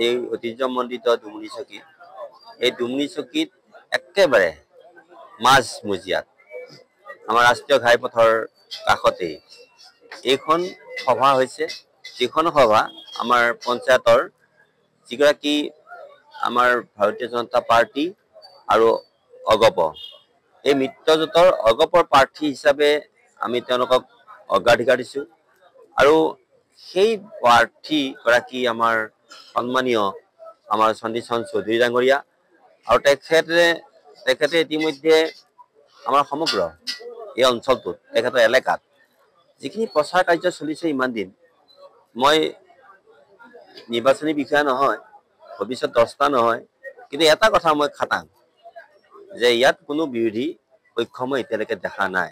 এই ঐতিহ্যমণ্ডিত ডুমুনী চকী, এই ডুমুনী চকীত একেবাৰে মাজমজিয়াত আমাৰ ৰাষ্ট্ৰীয় ঘাইপথৰ কাষতেই এইখন সভা হৈছে। যিখন সভা আমাৰ পঞ্চায়তৰ যিগৰাকী আমাৰ ভাৰতীয় জনতা পাৰ্টি আৰু অগপ, এই মিত্ৰজোঁটৰ অগপৰ প্ৰাৰ্থী হিচাপে আমি তেওঁলোকক অগ্ৰাধিকাৰ দিছোঁ। আৰু সেই প্ৰাৰ্থীগৰাকী আমাৰ সন্মানীয় আমাৰ চণ্ডীচৰণ চৌধুৰী ডাঙৰীয়া, আৰু তেখেতে ইতিমধ্যে আমাৰ সমগ্ৰ এই অঞ্চলটোত তেখেতৰ এলেকাত যিখিনি প্ৰচাৰ কাৰ্য চলিছে ইমান দিন, মই নিৰ্বাচনী বিষয়া নহয়, ভৱিষ্যত দ্ৰষ্টা নহয়, কিন্তু এটা কথা মই খাটাং যে ইয়াত কোনো বিৰোধী পক্ষ মই এতিয়ালৈকে দেখা নাই।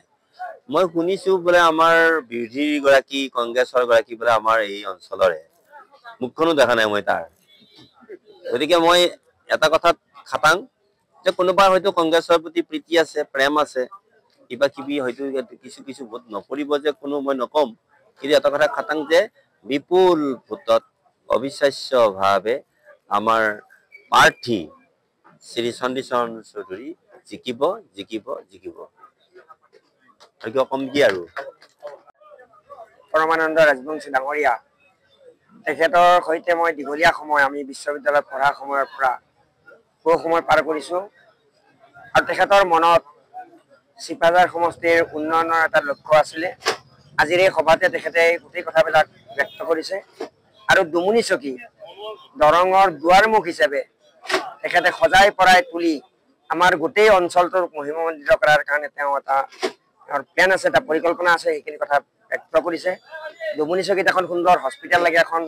মই শুনিছোঁ বোলে আমাৰ বিৰোধী গৰাকী কংগ্ৰেছৰ গৰাকী বোলে আমাৰ এই অঞ্চলৰে, মুখখনো দেখা নাই মই তাৰ। গতিকে মই এটা কথাত খাটাং যে কোনোবা হয়তো কংগ্ৰেছৰ প্ৰতি প্ৰীতি আছে, প্ৰেম আছে, কিবা কিবি হয়তো কিছু ভোট নপৰিব যে কোনো মই নকম, কিন্তু এটা কথা খাটাং যে বিপুল ভোটত অবিশ্বাস্যভাৱে আমাৰ প্ৰাৰ্থী শ্ৰী চণ্ডীচৰণ চৌধুৰী জিকিব। আৰু কিয় কম কি আৰু পৰমানন্দ ৰাজবংশী ডাঙৰীয়া, তেখেতৰ সৈতে মই দীঘলীয়া সময় আমি বিশ্ববিদ্যালয়ত পঢ়া সময়ৰ পৰা বহু সময় পাৰ কৰিছোঁ। আৰু তেখেতৰ মনত চিপাঝাৰ সমষ্টিৰ উন্নয়নৰ এটা লক্ষ্য আছিলে। আজিৰ এই সভাতে তেখেতে গোটেই কথাবিলাক ব্যক্ত কৰিছে। আৰু ডুমুনী চকী দৰঙৰ দুৱাৰমুখ হিচাপে তেখেতে সজাই পৰাই তুলি আমাৰ গোটেই অঞ্চলটোৰ মহিমামণ্ডিত কৰাৰ কাৰণে তেওঁ এটা প্লেন আছে, এটা পৰিকল্পনা আছে, সেইখিনি কথা ব্যক্ত কৰিছে। ডুমুনী চকীত এখন সুন্দৰ হস্পিটেল লাগে। এখন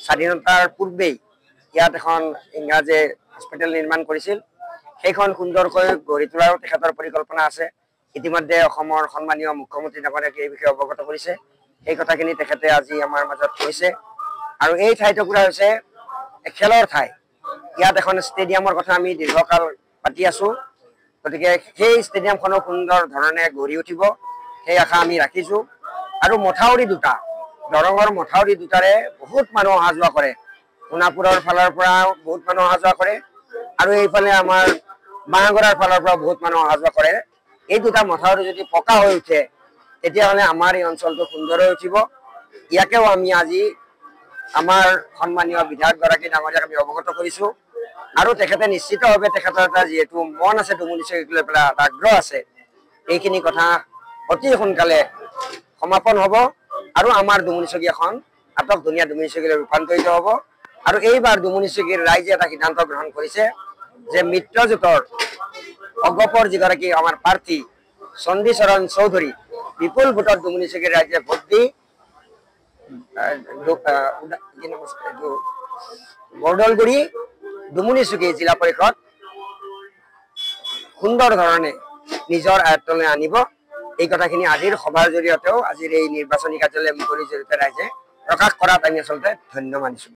স্বাধীনতাৰ পূৰ্বেই ইয়াত এখন ইংৰাজে হস্পিটেল নিৰ্মাণ কৰিছিল, সেইখন সুন্দৰকৈ গঢ়ি তোলাৰো তেখেতৰ পৰিকল্পনা আছে। ইতিমধ্যে অসমৰ সন্মানীয় মুখ্যমন্ত্ৰী ডাঙৰীয়াকে এই বিষয়ে অৱগত কৰিছে। সেই কথাখিনি তেখেতে আজি আমাৰ মাজত কৈছে। আৰু এই ঠাইটুকুৰা হৈছে খেলৰ ঠাই। ইয়াত এখন ষ্টেডিয়ামৰ কথা আমি দীৰ্ঘকাল পাতি আছোঁ। গতিকে সেই ষ্টেডিয়ামখনো সুন্দৰ ধৰণে গঢ়ি উঠিব, সেই আশা আমি ৰাখিছোঁ। আৰু মথাউৰি দুটা, দৰঙৰ মথাউৰি দুটাৰে বহুত মানুহ অহা যোৱা কৰে। সোণাপুৰৰ ফালৰ পৰা বহুত মানুহ অহা যোৱা কৰে, আৰু এইফালে আমাৰ বাঁহগড়াৰ ফালৰ পৰা বহুত মানুহ অহা যোৱা কৰে। এই দুটা মথাউৰি যদি পকা হৈ উঠে, তেতিয়াহ'লে আমাৰ এই অঞ্চলটো সুন্দৰ হৈ উঠিব। ইয়াকেও আমি আজি আমাৰ সন্মানীয় বিধায়কগৰাকী ডাঙৰীয়াক আমি অৱগত কৰিছোঁ। আৰু তেখেতে নিশ্চিতভাৱে তেখেতৰ এটা যিহেতু মন আছে, ডুমুনী চকীক লৈ পেলাই এটা আগ্ৰহ আছে, এইখিনি কথা অতি সোনকালে সমাপন হ'ব। আৰু আমাৰ ডুমুনী চকী এখন আটক ধুনীয়া ডুমুনী চকীলৈ ৰূপান্তৰিত হ'ব। আৰু এইবাৰ ডুমুনী চকীৰ ৰাইজে এটা সিদ্ধান্ত গ্ৰহণ কৰিছে যে মিত্ৰজোঁটৰ অগপৰ যিগৰাকী আমাৰ প্ৰাৰ্থী চণ্ডীচৰণ চৌধুৰী বিপুল ভোটত ডুমুনী চকীৰ ৰাইজে ভোট দি বৰদলগুৰি ডুমুনী চকী জিলা পৰিষদ সুন্দৰ ধৰণে নিজৰ আয়ত্তলৈ আনিব। এই কথাখিনি আজিৰ সভাৰ জৰিয়তেও, আজিৰ এই নিৰ্বাচনী কাৰ্যালয় মুকলিৰ জৰিয়তে ৰাইজে প্ৰকাশ কৰাত আমি আচলতে ধন্য মানিছোঁ।